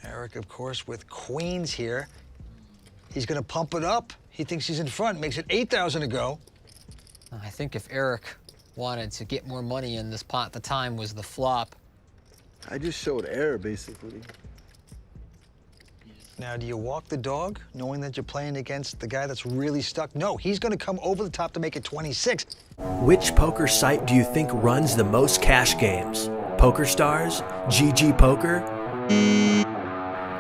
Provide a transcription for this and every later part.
Eric, of course, with queens here. He's gonna pump it up. He thinks he's in front, makes it 8,000 to go. I think if Eric wanted to get more money in this pot, the time was the flop. I just showed error, basically. Now, do you walk the dog, knowing that you're playing against the guy that's really stuck? No, he's gonna come over the top to make it 26. Which poker site do you think runs the most cash games? PokerStars? GG Poker?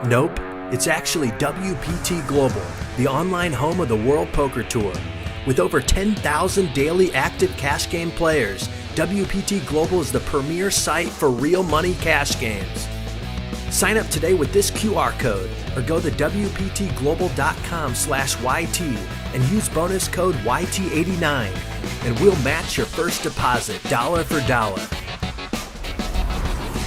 Nope, it's actually WPT Global, the online home of the World Poker Tour. With over 10,000 daily active cash game players, WPT Global is the premier site for real money cash games. Sign up today with this QR code or go to wptglobal.com/YT and use bonus code YT89 and we'll match your first deposit dollar for dollar.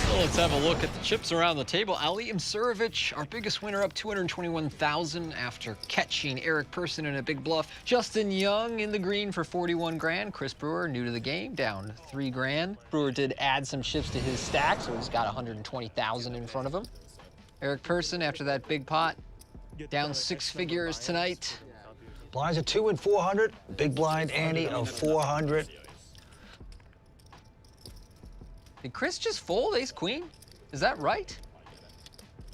Well, let's have a look at the chips around the table. Ali Imsirovic, our biggest winner, up 221,000 after catching Eric Persson in a big bluff. Justin Young in the green for 41 grand. Chris Brewer, new to the game, down 3 grand. Brewer did add some chips to his stack, so he's got 120,000 in front of him. Eric Persson, after that big pot, down 6 figures tonight. Blinds are 2 and 400. Big blind Annie of 400. Did Chris just fold ace queen? Is that right?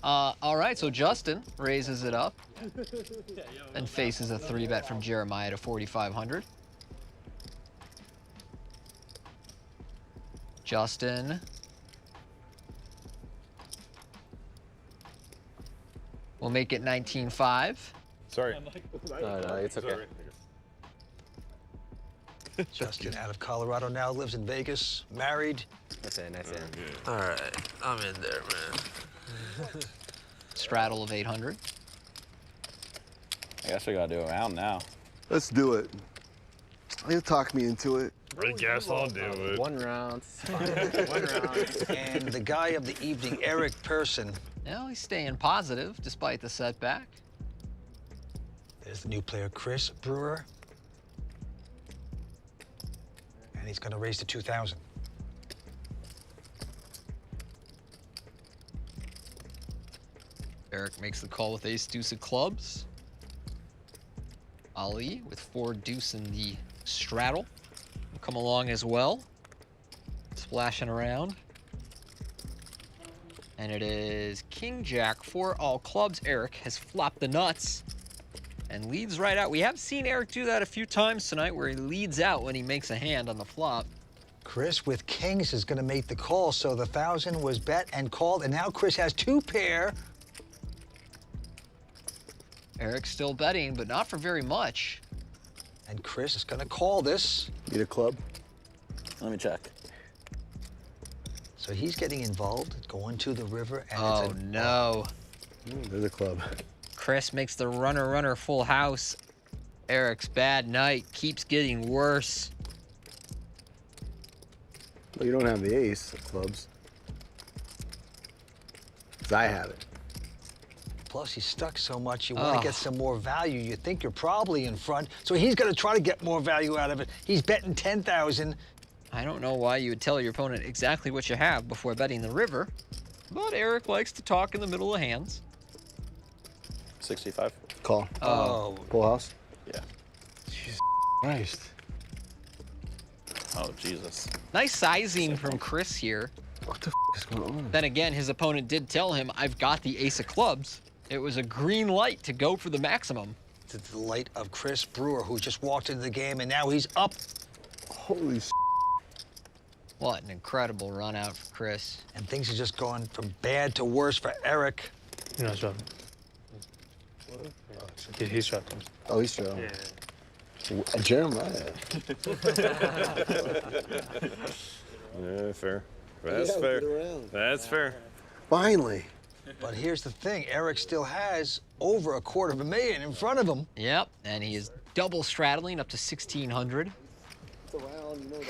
All right, so Justin raises it up and faces a 3-bet from Jeremiah to 4,500. Justin. We'll make it 19.5. Sorry. No, it's okay. Justin out of Colorado now, lives in Vegas, married. Nice in, nice in. All right, I'm in there, man. Straddle of 800. I guess we gotta do a round now. Let's do it. He'll talk me into it. I guess I'll do it. 1 round. 1 round. And the guy of the evening, Eric Persson. Well, he's staying positive despite the setback. There's the new player, Chris Brewer. And he's gonna raise to 2,000. Eric makes the call with ace deuce of clubs. Ali with 4 deuce in the straddle will come along as well, splashing around. And it is king jack for all clubs. Eric has flopped the nuts and leads right out. We have seen Eric do that a few times tonight where he leads out when he makes a hand on the flop. Chris with kings is gonna make the call, so the 1,000 was bet and called, and now Chris has 2 pair. Eric's still betting, but not for very much. And Chris is gonna call this. Need a club? Let me check. So he's getting involved, going to the river, and Oh, it's a... no. There's a club. Chris makes the runner full house. Eric's bad night keeps getting worse. Well, you don't have the ace of clubs. 'Cause I have it. Plus, he's stuck so much, you want to get some more value. You think you're probably in front, so he's going to try to get more value out of it. He's betting 10,000. I don't know why you would tell your opponent exactly what you have before betting the river, but Eric likes to talk in the middle of hands. 65. Call. Oh. Full house? Yeah. Jesus Christ. Oh, Jesus. Nice sizing from Chris here. What the is going on? Then again, his opponent did tell him, I've got the ace of clubs. It was a green light to go for the maximum. To the delight of Chris Brewer, who just walked into the game, and now he's up. Holy s***. What an incredible run out for Chris. And things are just going from bad to worse for Eric. You're not dropping. He's dropping. Oh, he's strong. Yeah. Jeremiah. Yeah, fair. That's fair. That's fair. Finally. But here's the thing, Eric still has over $250,000 in front of him. Yep, and he is double straddling up to 1,600. It's a round, you know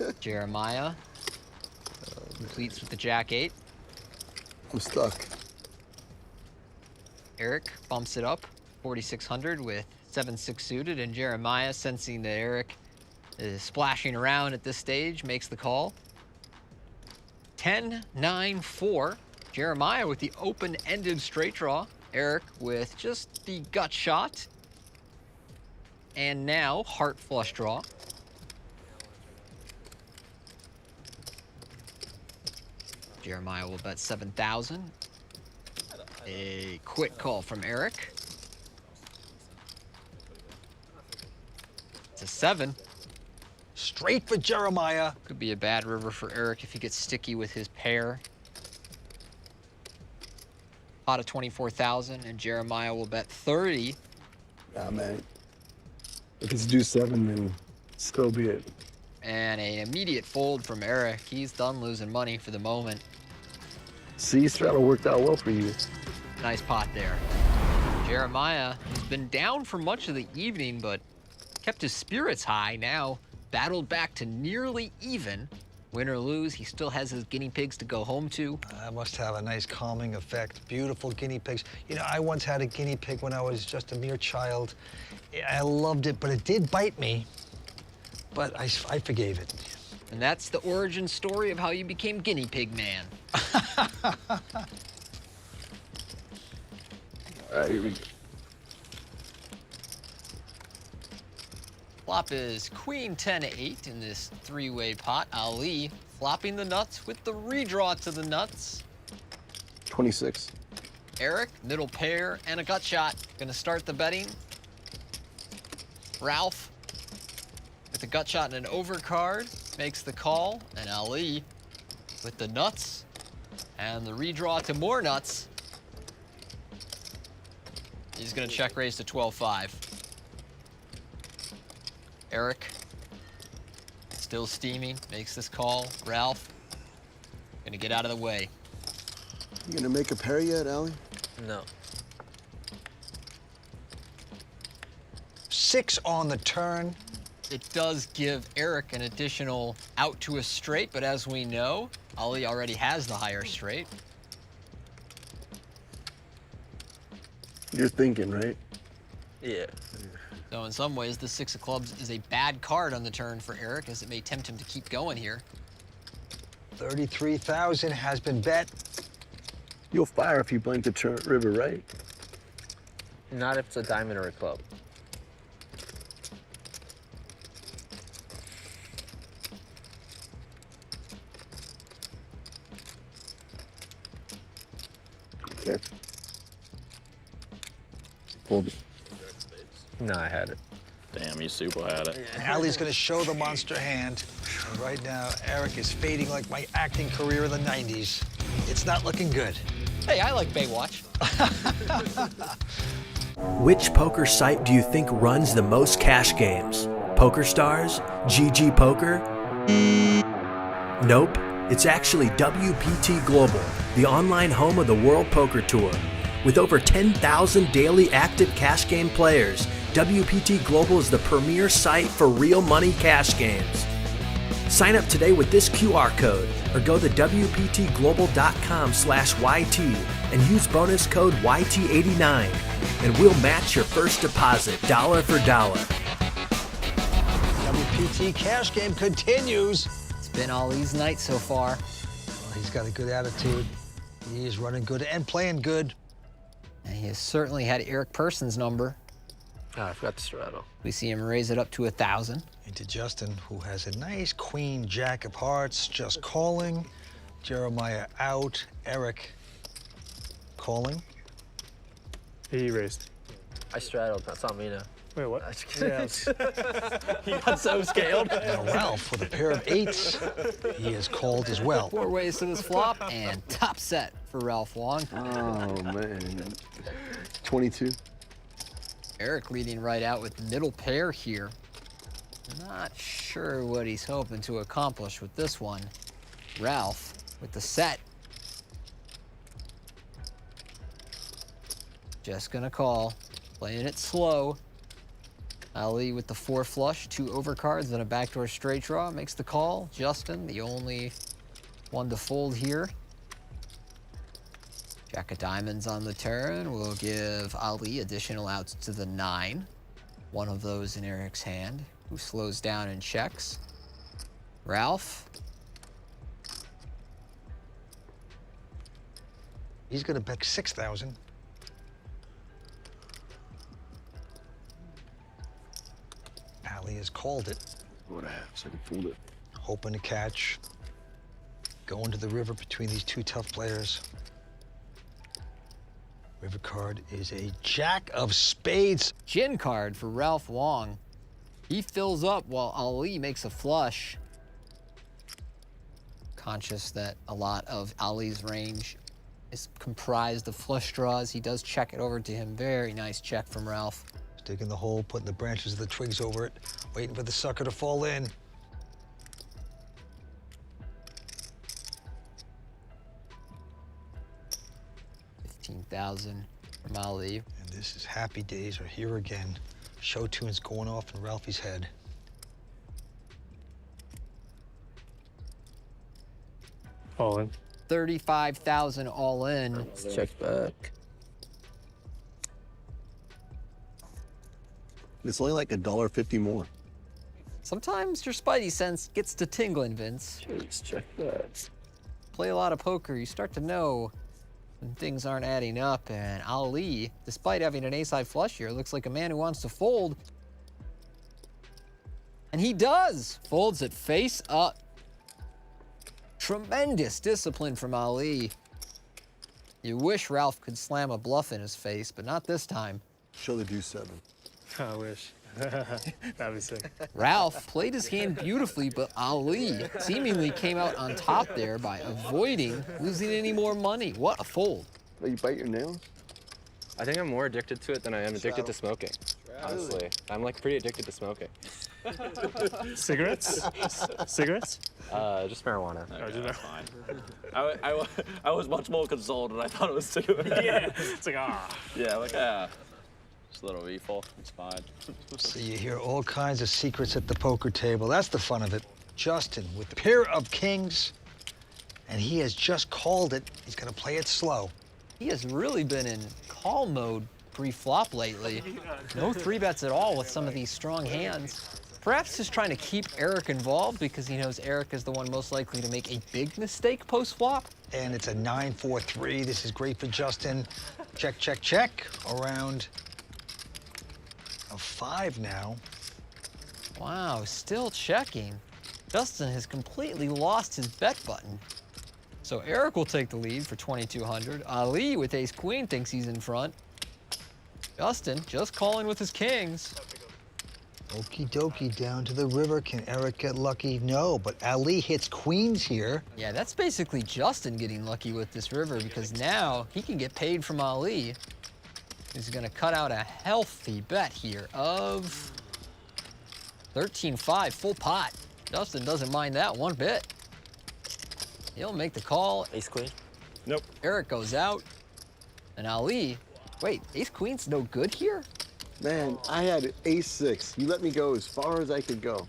that. Jeremiah completes with the jack 8. I'm stuck. Eric bumps it up 4,600 with 7-6 suited, and Jeremiah, sensing that Eric is splashing around at this stage, makes the call. 10, 9, 4. Jeremiah with the open-ended straight draw. Eric with just the gut shot. And now heart flush draw. Jeremiah will bet 7,000. A quick call from Eric. It's a 7. Straight for Jeremiah. Could be a bad river for Eric if he gets sticky with his pair. Pot of 24,000, and Jeremiah will bet 30. Nah, man. If it's due 7, then so be it. And an immediate fold from Eric. He's done losing money for the moment. See, straddle worked out well for you. Nice pot there. Jeremiah has been down for much of the evening, but kept his spirits high. Now battled back to nearly even. Win or lose, he still has his guinea pigs to go home to. That must have a nice calming effect. Beautiful guinea pigs. You know, I once had a guinea pig when I was just a mere child. I loved it, but it did bite me. But I forgave it. And that's the origin story of how you became guinea pig man. All right, here we go. Flop is queen 10-8 in this three-way pot. Ali flopping the nuts with the redraw to the nuts. 26. Eric, middle pair and a gut shot. Gonna start the betting. Ralph with the gut shot and an overcard makes the call. And Ali with the nuts and the redraw to more nuts. He's gonna check raise to 12-5. Eric, still steaming, makes this call. Ralph, gonna get out of the way. You gonna make a pair yet, Ali? No. 6 on the turn. It does give Eric an additional out to a straight, but as we know, Ali already has the higher straight. You're thinking, right? Yeah. So in some ways, the 6 of clubs is a bad card on the turn for Eric, as it may tempt him to keep going here. 33,000 has been bet. You'll fire if you blank the river, right? Not if it's a diamond or a club. Okay. Hold it. No, I had it. Damn, you super had it. Ali's gonna show the monster hand. And right now, Eric is fading like my acting career in the 90s. It's not looking good. Hey, I like Baywatch. Which poker site do you think runs the most cash games? PokerStars? GG Poker? Nope. It's actually WPT Global, the online home of the World Poker Tour. With over 10,000 daily active cash game players, WPT Global is the premier site for real money cash games. Sign up today with this QR code or go to wptglobal.com/YT and use bonus code YT89 and we'll match your first deposit dollar for dollar. WPT cash game continues. It's been Ali's night so far. Well, he's got a good attitude. He is running good and playing good. And he has certainly had Eric Persson's number. Ah, I forgot the straddle. We see him raise it up to 1,000. Into Justin, who has a nice queen jack of hearts, just calling. Jeremiah out. Eric calling. He raised. I straddled. That's on me now. Wait, what? Yes. He got so scaled. Now Ralph with a pair of 8s. He is called as well. 4 ways to this flop, and top set for Ralph Wong. Oh, man. 22. Eric leading right out with middle pair here. Not sure what he's hoping to accomplish with this one. Ralph with the set. Just gonna call, playing it slow. Ali with the 4 flush, 2 overcards, and a backdoor straight draw makes the call. Justin, the only one to fold here. Jack of diamonds on the turn will give Ali additional outs to the 9. One of those in Eric's hand, who slows down and checks. Ralph He's gonna bet 6,000. Ali has called it. What I have, so I can fold it. Hoping to catch. Going to the river between these two tough players. River card is a Jack of Spades. Gin card for Ralph Wong. He fills up while Ali makes a flush. Conscious that a lot of Ali's range is comprised of flush draws, he does check it over to him. Very nice check from Ralph. Digging the hole, putting the branches of the twigs over it, waiting for the sucker to fall in. $15,000 from Ali. And this is happy days are here again. Show tunes going off in Ralphie's head. All in. 35,000 all in. Let's check back. It's only like $1.50 more. Sometimes your spidey sense gets to tingling, Vince. Let's check back. Play a lot of poker, you start to know when things aren't adding up, and Ali, despite having an ace-high flush here, looks like a man who wants to fold. And he does! Folds it face up. Tremendous discipline from Ali. You wish Ralph could slam a bluff in his face, but not this time. Show the deuce 7. I wish. That'd be sick. Ralph played his hand beautifully, but Ali seemingly came out on top there by avoiding losing any more money. What a fold. Oh, you bite your nails? I think I'm more addicted to it than I am addicted to smoking. Honestly, I'm like pretty addicted to smoking. Cigarettes? Cigarettes? Just marijuana. Oh, just I was much more consoled and I thought it was cigarette. yeah. It's like, ah. Yeah, like, just a little refill. It's fine. So you hear all kinds of secrets at the poker table. That's the fun of it. Justin with the pair of kings, and he has just called it. He's gonna play it slow. He has really been in call mode pre-flop lately. No 3-bets at all with some of these strong hands. Perhaps just trying to keep Eric involved because he knows Eric is the one most likely to make a big mistake post-flop. And it's a 9-4-3. This is great for Justin. Check, check, check. Around a 5 now. Wow, still checking. Justin has completely lost his bet button. So Eric will take the lead for 2,200. Ali with ace-queen thinks he's in front. Justin just calling with his kings. Okie dokie, down to the river. Can Eric get lucky? No, but Ali hits queens here. Yeah, that's basically Justin getting lucky with this river because now he can get paid from Ali. He's gonna cut out a healthy bet here of 13-5, full pot. Justin doesn't mind that one bit. He'll make the call. Ace-queen? Nope. Eric goes out. And Ali, wait, ace-queen's no good here? Man, I had ace-6. You let me go as far as I could go.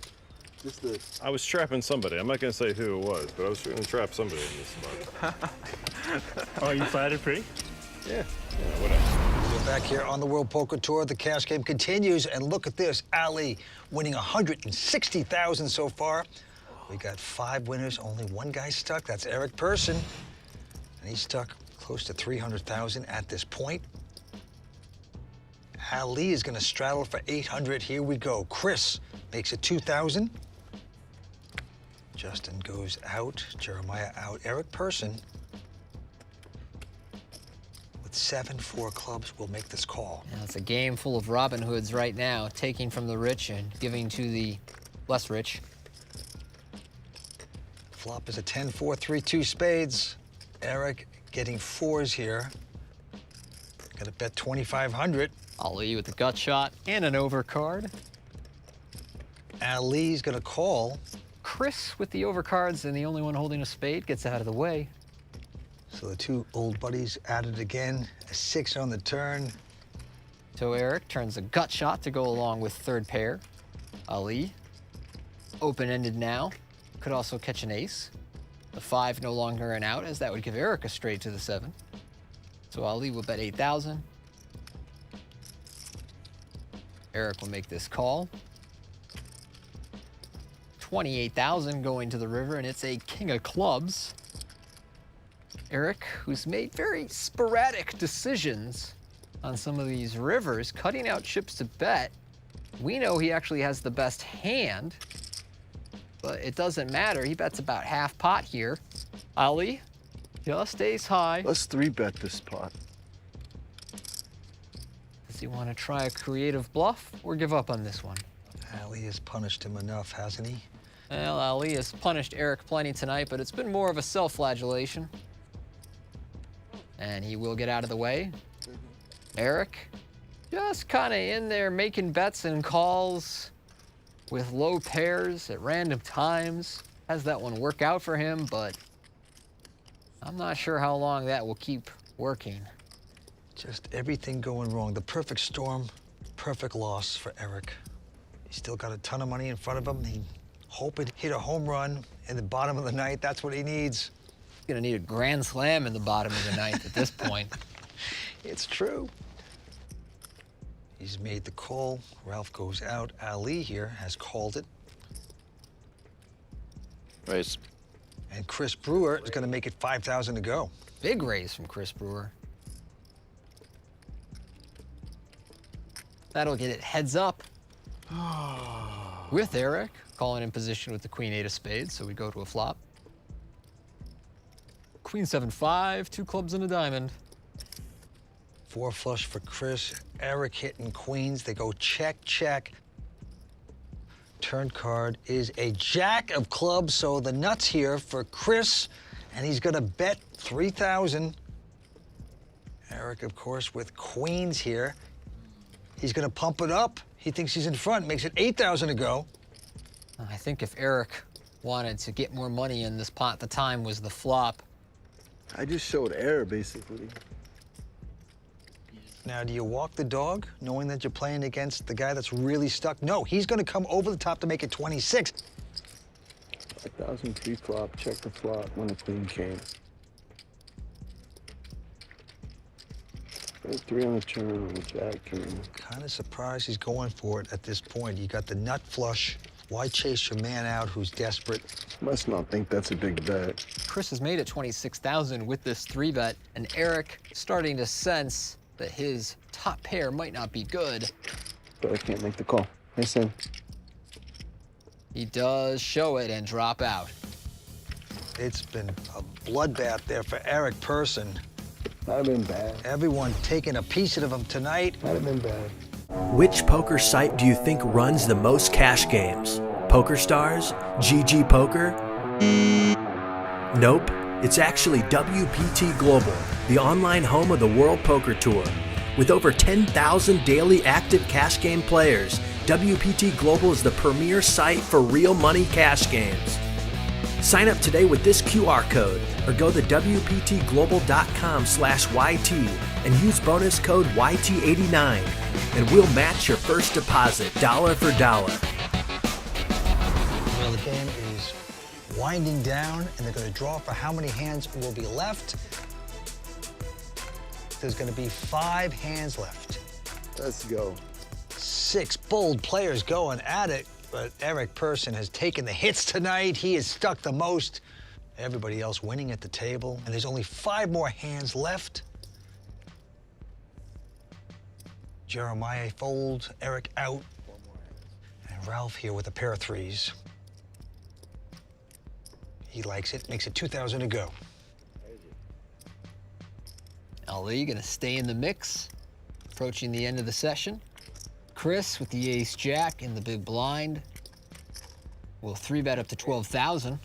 Just the... I was trapping somebody. I'm not going to say who it was, but I was going to trap somebody in this spot. Oh, you flattered pretty? Yeah, whatever. We're back here on the World Poker Tour. The cash game continues, and look at this. Ali winning 160,000 so far. We got 5 winners, only one guy stuck. That's Eric Persson, and he's stuck close to 300,000 at this point. Ali is going to straddle for 800. Here we go. Chris makes it 2,000. Justin goes out. Jeremiah out. Eric Persson with 7-4 clubs will make this call. Yeah, it's a game full of Robin Hoods right now, taking from the rich and giving to the less rich. Flop is a 10-4-3-2 spades. Eric getting 4s here. Gonna bet 2,500. Ali with the gut shot and an overcard. Ali's gonna call. Chris with the overcards and the only one holding a spade gets out of the way. So the two old buddies at it again. A 6 on the turn. So Eric turns a gut shot to go along with third pair. Ali, open-ended now. Could also catch an ace. The 5 no longer an out, as that would give Eric a straight to the 7. So Ali will bet 8,000. Eric will make this call. 28,000 going to the river, and it's a king of clubs. Eric, who's made very sporadic decisions on some of these rivers, cutting out chips to bet. We know he actually has the best hand, but it doesn't matter. He bets about half pot here. Ali just stays high. Let's 3-bet this pot. Does he want to try a creative bluff or give up on this one? Ali has punished him enough, hasn't he? Well, Ali has punished Eric plenty tonight, but it's been more of a self-flagellation. And he will get out of the way. Eric, just kind of in there making bets and calls with low pairs at random times. Has that one work out for him, but I'm not sure how long that will keep working. Just everything going wrong. The perfect storm, perfect loss for Eric. He's still got a ton of money in front of him. He hope it hit a home run in the bottom of the ninth. That's what he needs. He's gonna need a grand slam in the bottom of the ninth at this point. It's true. He's made the call. Ralph goes out. Ali here has called it. Raise. And Chris Brewer is going to make it 5,000 to go. Big raise from Chris Brewer. That'll get it heads up with Eric, calling in position with the Queen 8 of Spades, so we go to a flop. Queen 7-5, 2 clubs and a diamond. 4 flush for Chris. Eric hitting queens. They go check, check. Turn card is a Jack of clubs, so the nuts here for Chris, and he's gonna bet 3,000. Eric, of course, with queens here. He's gonna pump it up. He thinks he's in front, makes it 8,000 to go. I think if Eric wanted to get more money in this pot, the time was the flop. I just showed error, basically. Now, do you walk the dog, knowing that you're playing against the guy that's really stuck? No, he's gonna come over the top to make it 26. 5,000 pre-flop, check the flop when the queen came. 3 on the turn when the jack came. Kind of surprised he's going for it at this point. You got the nut flush. Why chase your man out who's desperate? Must not think that's a big bet. Chris has made it 26,000 with this 3-bet, and Eric starting to sense that his top pair might not be good. But I can't make the call. Nice in. He does show it and drop out. It's been a bloodbath there for Eric Persson. Might have been bad. Everyone taking a piece of him tonight. Might have been bad. Which poker site do you think runs the most cash games? PokerStars? GG Poker? Nope. It's actually WPT Global, the online home of the World Poker Tour. With over 10,000 daily active cash game players, WPT Global is the premier site for real money cash games. Sign up today with this QR code or go to wptglobal.com/YT and use bonus code YT89 and we'll match your first deposit dollar for dollar. Well, the game is winding down, and they're going to draw for how many hands will be left. There's going to be 5 hands left. Let's go. 6 bold players going at it, but Eric Persson has taken the hits tonight. He has stuck the most. Everybody else winning at the table, and there's only 5 more hands left. Jeremiah folds, Eric out, and Ralph here with a pair of 3s. He likes it, makes it 2,000 to go. Ali gonna stay in the mix, approaching the end of the session. Chris with the ace-jack in the big blind will 3-bet up to 12,000.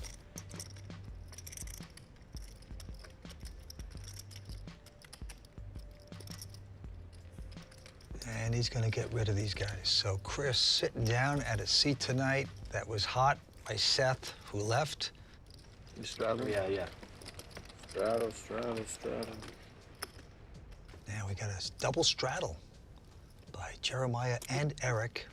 And he's gonna get rid of these guys. So Chris sitting down at a seat tonight that was hot by Seth, who left. You straddle? Yeah. Straddle. Now we got a double straddle by Jeremiah and Eric.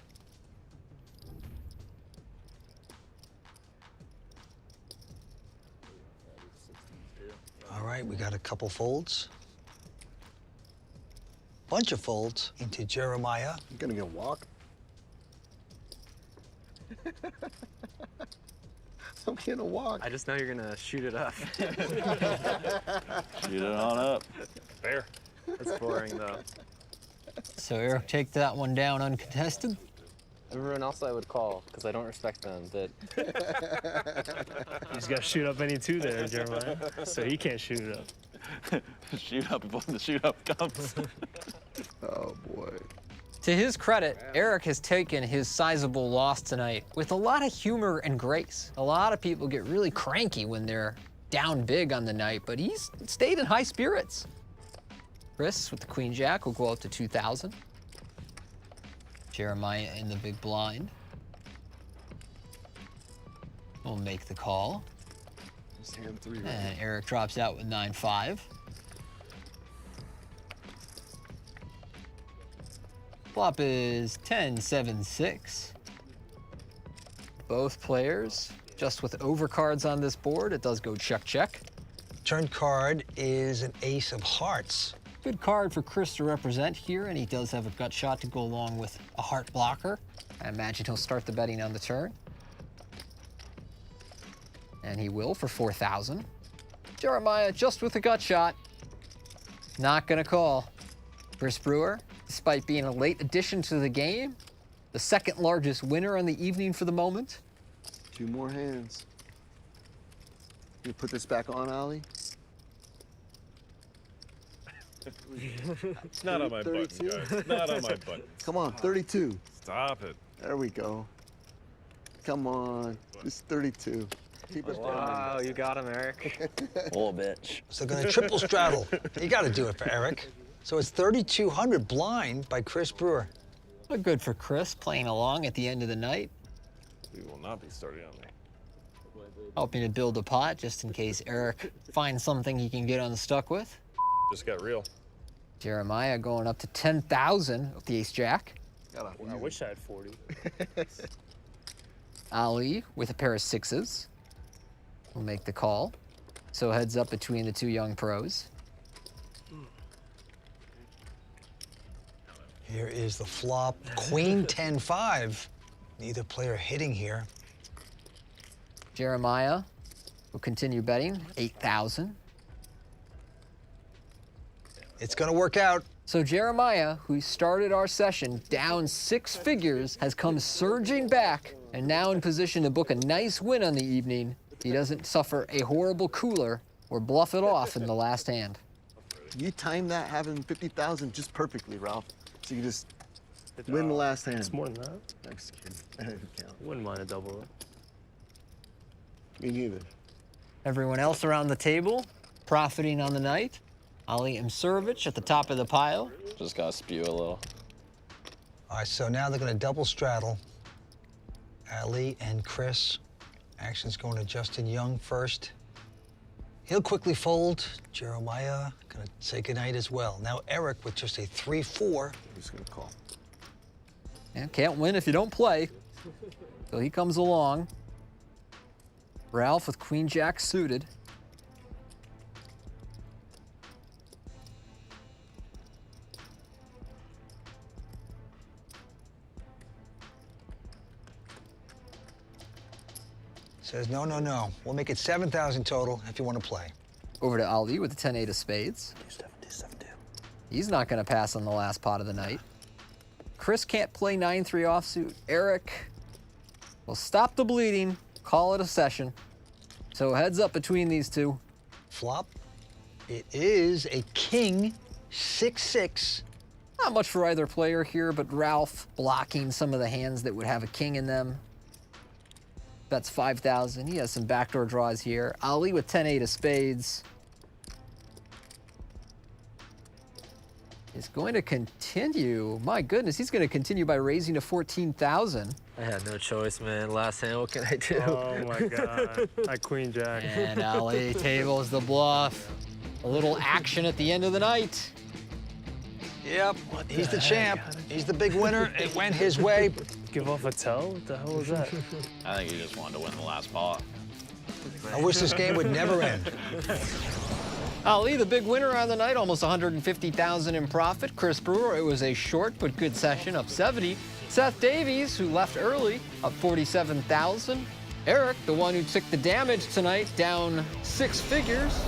All right, we got a couple folds. Bunch of folds into Jeremiah. I'm gonna get walked. I'm getting a walk. I just know you're gonna shoot it up. Shoot it on up. Fair. That's boring though. So Eric take that one down uncontested. Everyone else I would call, because I don't respect them, but You just got to shoot up any two there, Jeremiah. So he can't shoot it up. Shoot up before the shoot up comes. Oh, boy. To his credit, Eric has taken his sizable loss tonight with a lot of humor and grace. A lot of people get really cranky when they're down big on the night, but he's stayed in high spirits. Chris with the Queen Jack will go up to 2,000. Jeremiah in the big blind will make the call. Just hand 3 right And Eric drops out with 9-5. Flop is 10-7-6. Both players just with overcards on this board. It does go check, check. Turn card is an ace of hearts. Good card for Chris to represent here, and he does have a gut shot to go along with a heart blocker. I imagine he'll start the betting on the turn. And he will for 4,000. Jeremiah just with a gut shot. Not gonna call. Chris Brewer, despite being a late addition to the game, the second largest winner on the evening for the moment. 2 more hands. You put this back on, Ali? It's not on my button, 32? guys. Not on my button. Come on, 32. Stop it. There we go. Come on. Just 32. Keep it down. wow, you got him, Eric. Little bitch. So gonna triple straddle. You gotta do it for Eric. So it's 3,200 blind by Chris Brewer. But good for Chris playing along at the end of the night, We will not be starting on me. helping to build a pot just in case Eric finds something he can get unstuck with. Just got real. Jeremiah going up to 10,000 with the ace jack. I wish I had 40. Ali with a pair of 6s will make the call. So heads up between the two young pros. Here is the flop. Queen 10-5. Neither player hitting here. Jeremiah will continue betting, 8,000. It's gonna work out. So Jeremiah, who started our session down 6 figures, has come surging back and now in position to book a nice win on the evening. He doesn't suffer a horrible cooler or bluff it off in the last hand. You timed that having 50,000 just perfectly, Ralph. So you just win the last hand. It's more than that. I'm just kidding. That didn't count. Wouldn't mind a double. Me neither. Everyone else around the table profiting on the night. Ali Imsirovic at the top of the pile. Just gotta spew a little. All right, so now they're gonna double straddle. Ali and Chris. Action's going to Justin Young first. He'll quickly fold. Jeremiah gonna say goodnight as well. Now Eric with just a 3-4. I'm just gonna call. And can't win if you don't play. So he comes along. Ralph with Queen Jack suited. Says no, no, no. We'll make it 7,000 total if you want to play. Over to Ali with the 10-8 of spades. He's not gonna pass on the last pot of the night. Chris can't play 9-3 offsuit. Eric will stop the bleeding, call it a session. So heads up between these two. Flop. It is a king 6-6. Not much for either player here, but Ralph blocking some of the hands that would have a king in them. That's 5,000. He has some backdoor draws here. Ali with 10-8 of spades. Is going to continue. My goodness, he's going to continue by raising to 14,000. I had no choice, man. Last hand, what can I do? Oh my God. That Queen Jack. And Ali tables the bluff. A little action at the end of the night. Yep, he's the champ. He's the big winner. It went his way. Give off a tell? What the hell was that? I think he just wanted to win the last pot. I wish this game would never end. Ali, the big winner on the night, almost 150,000 in profit. Chris Brewer, it was a short but good session, up 70. Seth Davies, who left early, up 47,000. Eric, the one who took the damage tonight, down 6 figures.